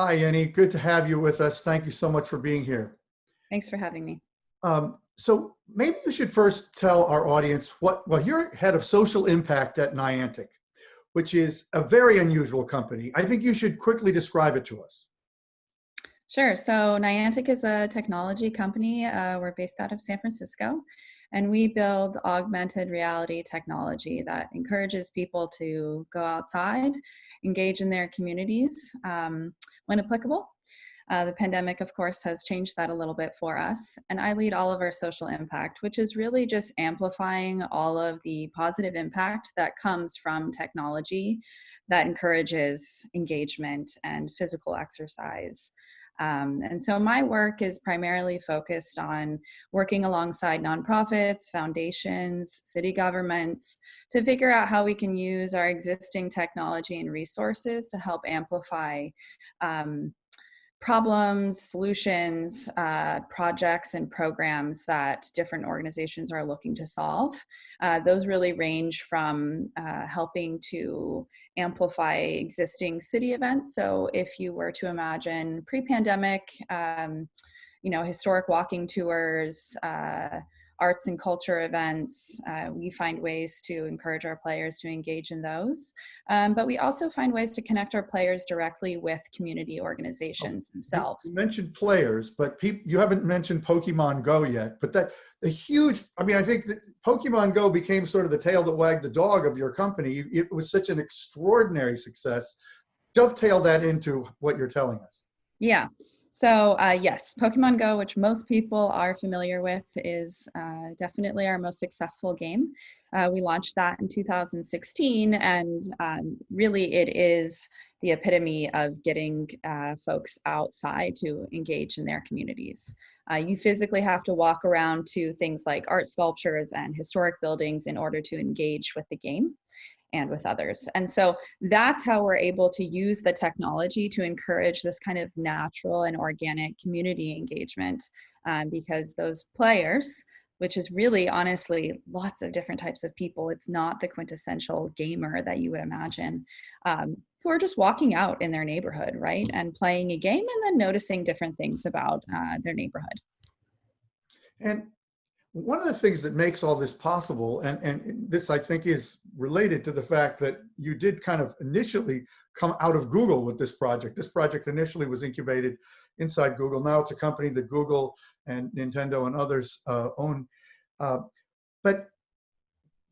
Hi, Yennie. Good to have you with us. Thank you so much for being here. Thanks for having me. So maybe you should first tell our audience well, you're head of social impact at Niantic, which is a very unusual company. I think you should quickly describe it to us. Sure. So Niantic is a technology company. We're based out of San Francisco, and we build augmented reality technology that encourages people to go outside, engage in their communities when applicable. The pandemic, of course, has changed that a little bit for us. And I lead all of our social impact, which is really just amplifying all of the positive impact that comes from technology that encourages engagement and physical exercise. And so my work is primarily focused on working alongside nonprofits, foundations, city governments to figure out how we can use our existing technology and resources to help amplify problems, solutions, projects, and programs that different organizations are looking to solve. Those really range from helping to amplify existing city events. So if you were to imagine pre-pandemic, historic walking tours, arts and culture events. We find ways to encourage our players to engage in those. But we also find ways to connect our players directly with community organizations themselves. You mentioned players, but you haven't mentioned Pokemon Go yet. But I think that Pokemon Go became sort of the tail that wagged the dog of your company. It was such an extraordinary success. Dovetail that into what you're telling us. Yeah. So yes, Pokemon Go, which most people are familiar with, is definitely our most successful game. We launched that in 2016, and really it is the epitome of getting folks outside to engage in their communities. You physically have to walk around to things like art sculptures and historic buildings in order to engage with the game and with others. And so that's how we're able to use the technology to encourage this kind of natural and organic community engagement, because those players, which is really honestly lots of different types of people, it's not the quintessential gamer that you would imagine, who are just walking out in their neighborhood, right? And playing a game and then noticing different things about their neighborhood. And one of the things that makes all this possible, and this I think is related to the fact that you did kind of initially come out of Google with this project. This project initially was incubated inside Google. Now it's a company that Google and Nintendo and others own. But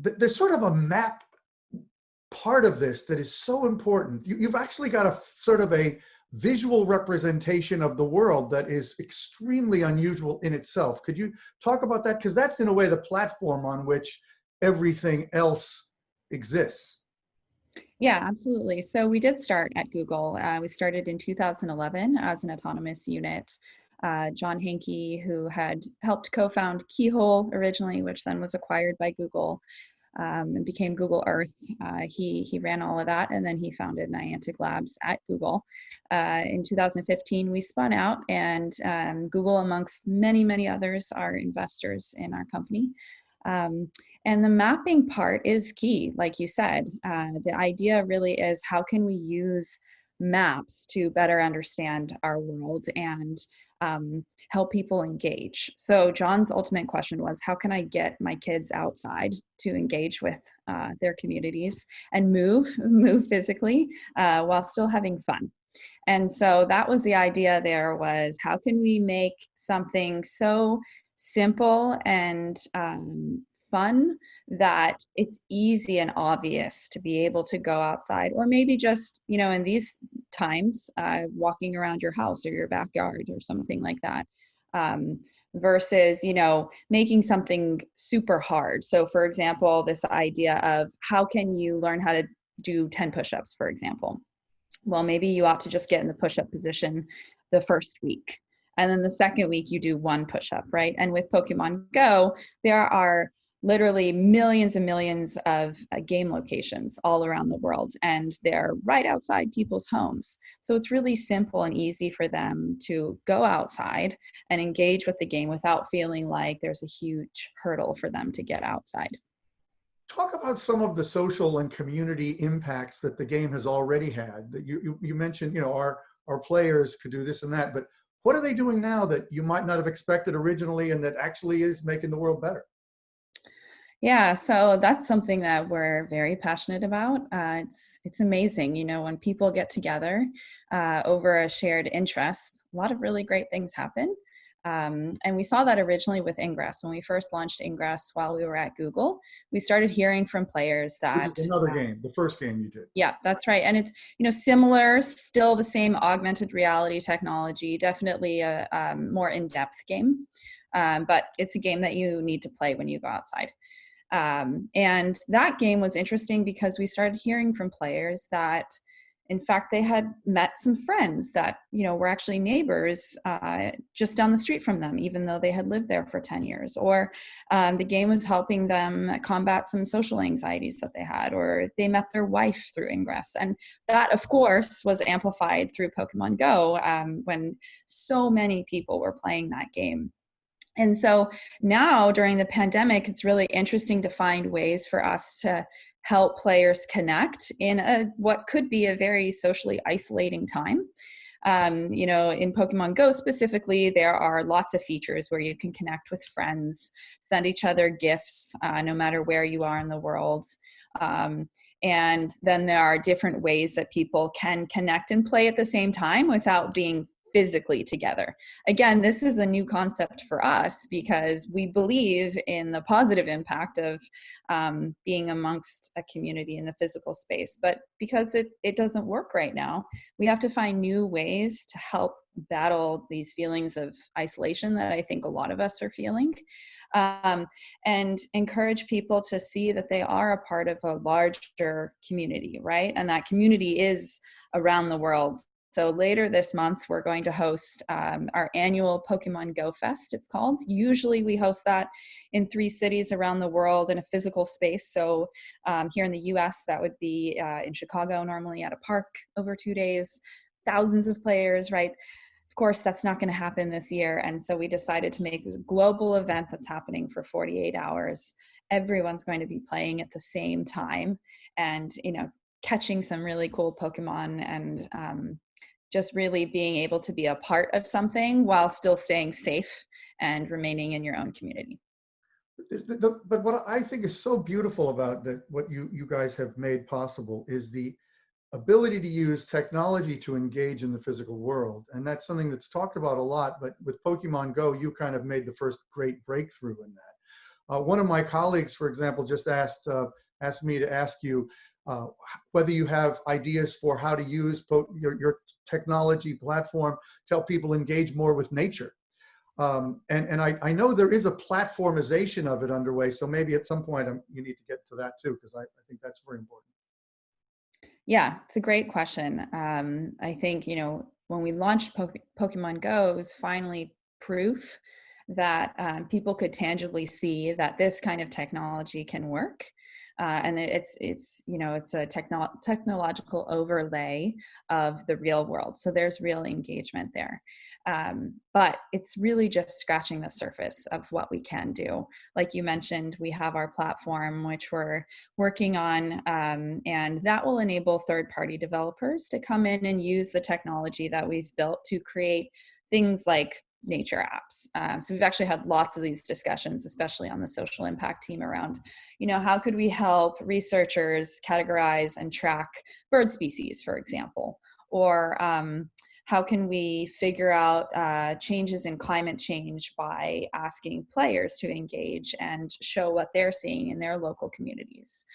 there's sort of a map part of this that is so important. You've actually got a sort of a visual representation of the world that is extremely unusual in itself. Could you talk about that? Because that's in a way the platform on which everything else exists. Yeah, absolutely. So we did start at Google. We started in 2011 as an autonomous unit. John Hankey, who had helped co-found Keyhole originally, which then was acquired by Google, and became Google Earth. He ran all of that, and then he founded Niantic Labs at Google. In 2015, we spun out, and Google, amongst many, many others, are investors in our company. And the mapping part is key, like you said. The idea really is, how can we use maps to better understand our world and help people engage? So John's ultimate question was, how can I get my kids outside to engage with their communities and move physically while still having fun? And so that was the idea there, was how can we make something so simple and fun that it's easy and obvious to be able to go outside, or maybe just, in these times, walking around your house or your backyard or something like that, versus, making something super hard. So for example, this idea of how can you learn how to do 10 push-ups, for example. Well, maybe you ought to just get in the push-up position the first week. And then the second week you do 1 push-up, right? And with Pokemon Go, there are literally millions and millions of game locations all around the world, and they're right outside people's homes. So it's really simple and easy for them to go outside and engage with the game without feeling like there's a huge hurdle for them to get outside. Talk about some of the social and community impacts that the game has already had. That you mentioned, our our players could do this and that. But what are they doing now that you might not have expected originally and that actually is making the world better? Yeah, so that's something that we're very passionate about. It's amazing, when people get together over a shared interest, a lot of really great things happen. And we saw that originally with Ingress. When we first launched Ingress while we were at Google, we started hearing from players Which is that another game, the first game you did. yeah, that's right. And it's, similar, still the same augmented reality technology, definitely a more in-depth game. But it's a game that you need to play when you go outside. And that game was interesting because we started hearing from players that, in fact, they had met some friends that, were actually neighbors just down the street from them, even though they had lived there for 10 years. Or the game was helping them combat some social anxieties that they had, or they met their wife through Ingress. And that, of course, was amplified through Pokemon Go when so many people were playing that game. And so now during the pandemic, it's really interesting to find ways for us to help players connect in what could be a very socially isolating time. In Pokemon Go specifically, there are lots of features where you can connect with friends, send each other gifts, no matter where you are in the world. And then there are different ways that people can connect and play at the same time without being physically together. Again, this is a new concept for us because we believe in the positive impact of being amongst a community in the physical space. But because it doesn't work right now, we have to find new ways to help battle these feelings of isolation that I think a lot of us are feeling. And encourage people to see that they are a part of a larger community, right? And that community is around the world. So later this month, we're going to host our annual Pokemon Go Fest, it's called. Usually we host that in 3 cities around the world in a physical space. So here in the US, that would be in Chicago, normally at a park over 2 days, thousands of players, right? Of course, that's not going to happen this year. And so we decided to make a global event that's happening for 48 hours. Everyone's going to be playing at the same time and, catching some really cool Pokemon and just really being able to be a part of something while still staying safe and remaining in your own community. But what I think is so beautiful about that, what you guys have made possible is the ability to use technology to engage in the physical world. And that's something that's talked about a lot, but with Pokemon Go, you kind of made the first great breakthrough in that. One of my colleagues, for example, just asked me to ask you whether you have ideas for how to use your technology platform to help people engage more with nature. And I know there is a platformization of it underway, so maybe at some point you need to get to that too, because I think that's very important. Yeah, it's a great question. I think, when we launched Pokemon Go, it was finally proof that people could tangibly see that this kind of technology can work. And it's a technological overlay of the real world. So there's real engagement there. But it's really just scratching the surface of what we can do. Like you mentioned, we have our platform, which we're working on, and that will enable third-party developers to come in and use the technology that we've built to create things like nature apps. So we've actually had lots of these discussions, especially on the social impact team around, how could we help researchers categorize and track bird species, for example, or how can we figure out changes in climate change by asking players to engage and show what they're seeing in their local communities.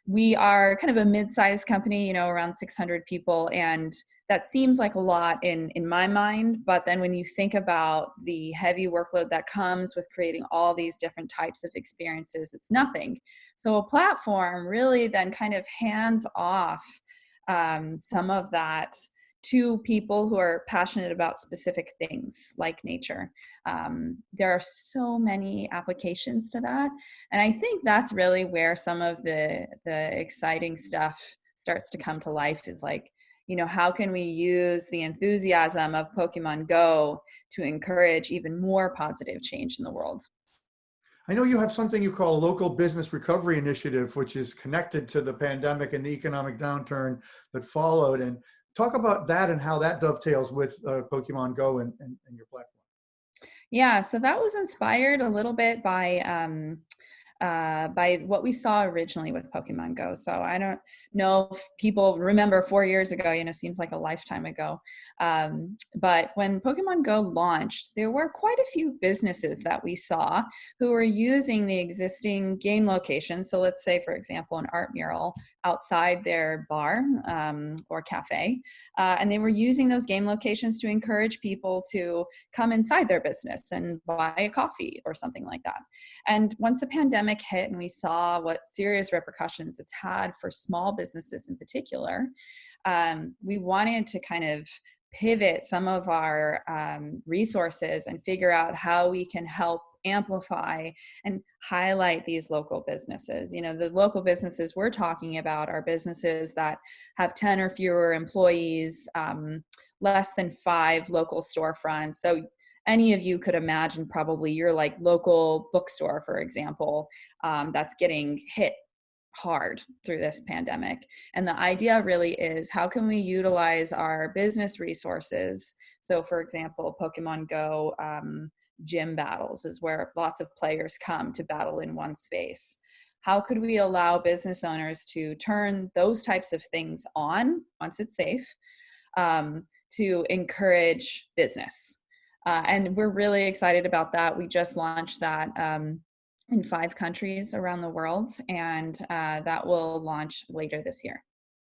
We are kind of a mid-sized company, around 600 people, and that seems like a lot in my mind, but then when you think about the heavy workload that comes with creating all these different types of experiences, it's nothing. So a platform really then kind of hands off some of that to people who are passionate about specific things like nature. There are so many applications to that. And I think that's really where some of the exciting stuff starts to come to life, is like, how can we use the enthusiasm of Pokemon Go to encourage even more positive change in the world? I know you have something you call a local business recovery initiative, which is connected to the pandemic and the economic downturn that followed. And Talk about that and how that dovetails with Pokemon Go and your platform. Yeah, so that was inspired a little bit by what we saw originally with Pokemon Go. So I don't know if people remember 4 years ago, seems like a lifetime ago. But when Pokemon Go launched, there were quite a few businesses that we saw who were using the existing game locations. So let's say, for example, an art mural outside their bar or cafe. And they were using those game locations to encourage people to come inside their business and buy a coffee or something like that. And once the pandemic hit and we saw what serious repercussions it's had for small businesses in particular, we wanted to kind of pivot some of our resources and figure out how we can help amplify and highlight these local businesses. The local businesses we're talking about are businesses that have 10 or fewer employees, less than 5 local storefronts. So any of you could imagine probably your like local bookstore, for example, that's getting hit hard through this pandemic. And the idea really is, how can we utilize our business resources? So for example, Pokemon Go gym battles is where lots of players come to battle in one space. How could we allow business owners to turn those types of things on once it's safe, to encourage business? And we're really excited about that. We just launched that in 5 countries around the world, and that will launch later this year.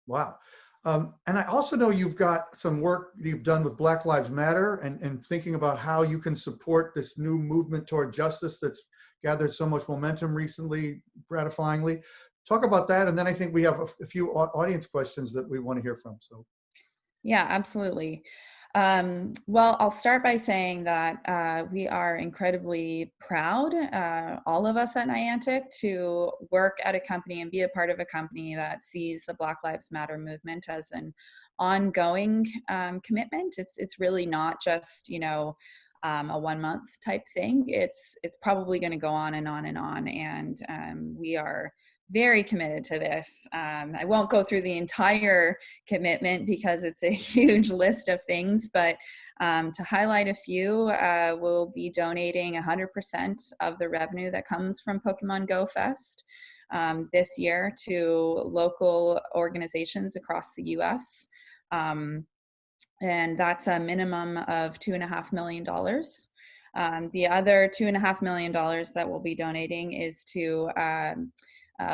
Wow. And I also know you've got some work you've done with Black Lives Matter and thinking about how you can support this new movement toward justice that's gathered so much momentum recently, gratifyingly. Talk about that. And then I think we have a few audience questions that we want to hear from. So. Yeah, absolutely. Well, I'll start by saying that we are incredibly proud, all of us at Niantic, to work at a company and be a part of a company that sees the Black Lives Matter movement as an ongoing commitment. It's really not just, a 1-month type thing. It's probably going to go on and on and on. And we are very committed to this. I won't go through the entire commitment because it's a huge list of things, but to highlight a few, we'll be donating 100% of the revenue that comes from Pokemon Go Fest this year to local organizations across the US. And that's a minimum of $2.5 million. The other $2.5 million that we'll be donating is to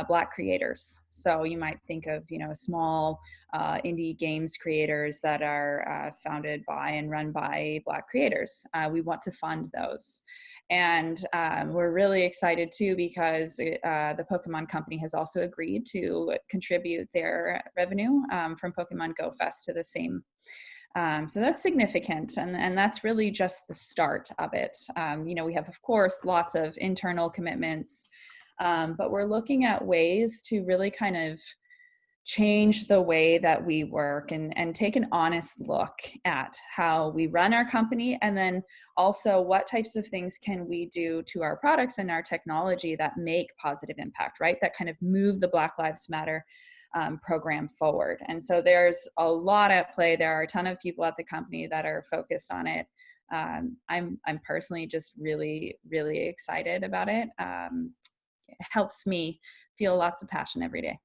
Black creators. So you might think of, small indie games creators that are founded by and run by Black creators. We want to fund those. And we're really excited too, because the Pokemon Company has also agreed to contribute their revenue from Pokemon Go Fest to the same. So that's significant, and that's really just the start of it. We have, of course, lots of internal commitments, but we're looking at ways to really kind of change the way that we work and take an honest look at how we run our company, and then also what types of things can we do to our products and our technology that make positive impact, right? That kind of move the Black Lives Matter program forward. And so there's a lot at play. There are a ton of people at the company that are focused on it. I'm personally just really, really excited about it. It helps me feel lots of passion every day.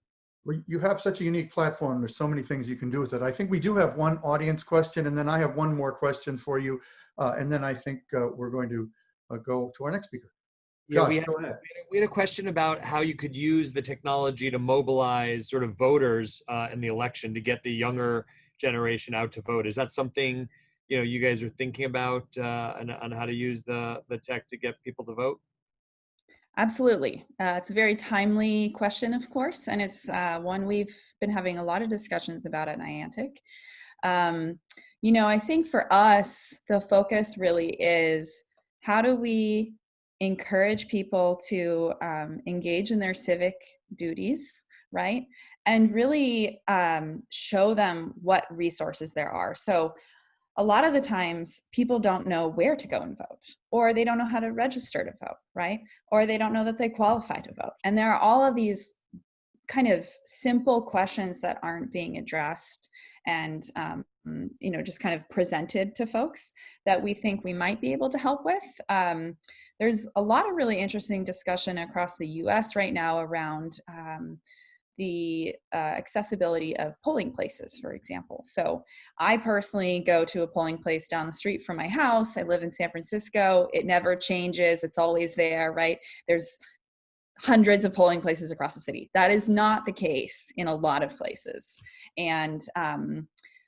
Well, you have such a unique platform. There's so many things you can do with it. I think we do have one audience question, and then I have one more question for you. And then I think we're going to go to our next speaker. Yeah, Josh, go ahead. we had a question about how you could use the technology to mobilize sort of voters in the election to get the younger generation out to vote. Is that something you guys are thinking about on how to use the tech to get people to vote? Absolutely. It's a very timely question, of course, and it's one we've been having a lot of discussions about at Niantic. I think for us, the focus really is, how do we encourage people to engage in their civic duties, right? And really show them what resources there are. So a lot of the times people don't know where to go and vote, or they don't know how to register to vote, right? Or they don't know that they qualify to vote. And there are all of these kind of simple questions that aren't being addressed. and just kind of presented to folks that we think we might be able to help with. There's a lot of really interesting discussion across the US right now around the accessibility of polling places, for example. So I personally go to a polling place down the street from my house. I live in San Francisco. It never changes. It's always there, right? There's hundreds of polling places across the city. That is not the case in a lot of places. And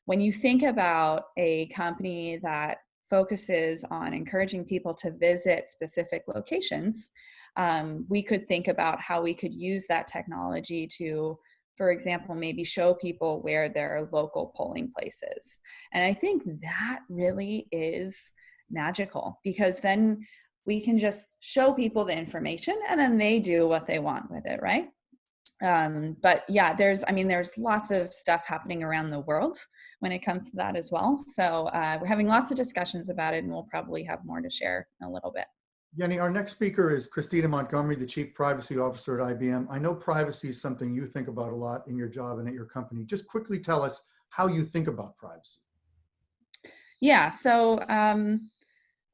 when you think about a company that focuses on encouraging people to visit specific locations, we could think about how we could use that technology to, for example, maybe show people where there are local polling places. And I think that really is magical, because then we can just show people the information and then they do what they want with it, right? But yeah, there's lots of stuff happening around the world when it comes to that as well. So we're having lots of discussions about it, and we'll probably have more to share in a little bit. Yennie, our next speaker is Christina Montgomery, the Chief Privacy Officer at IBM. I know privacy is something you think about a lot in your job and at your company. Just quickly tell us how you think about privacy. Yeah, so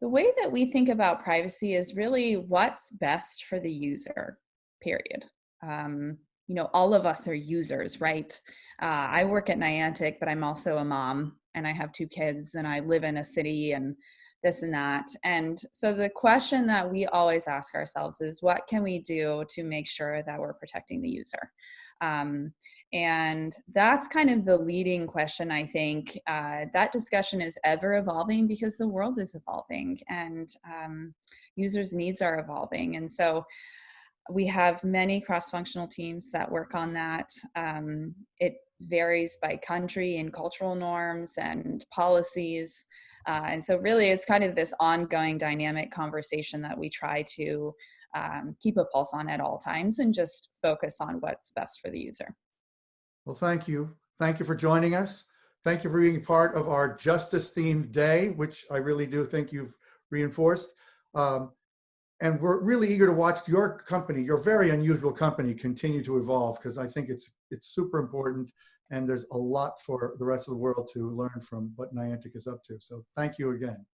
the way that we think about privacy is really what's best for the user, period. All of us are users, right? I work at Niantic, but I'm also a mom, and I have 2 kids, and I live in a city, and this and that. And so the question that we always ask ourselves is, what can we do to make sure that we're protecting the user? And that's kind of the leading question, I think. That discussion is ever evolving because the world is evolving, and users' needs are evolving. And so we have many cross-functional teams that work on that. It varies by country and cultural norms and policies. And so really it's kind of this ongoing dynamic conversation that we try to keep a pulse on at all times and just focus on what's best for the user. Well, thank you. Thank you for joining us. Thank you for being part of our justice-themed day, which I really do think you've reinforced. And we're really eager to watch your company, your very unusual company, continue to evolve, because I think it's super important, and there's a lot for the rest of the world to learn from what Niantic is up to. So thank you again.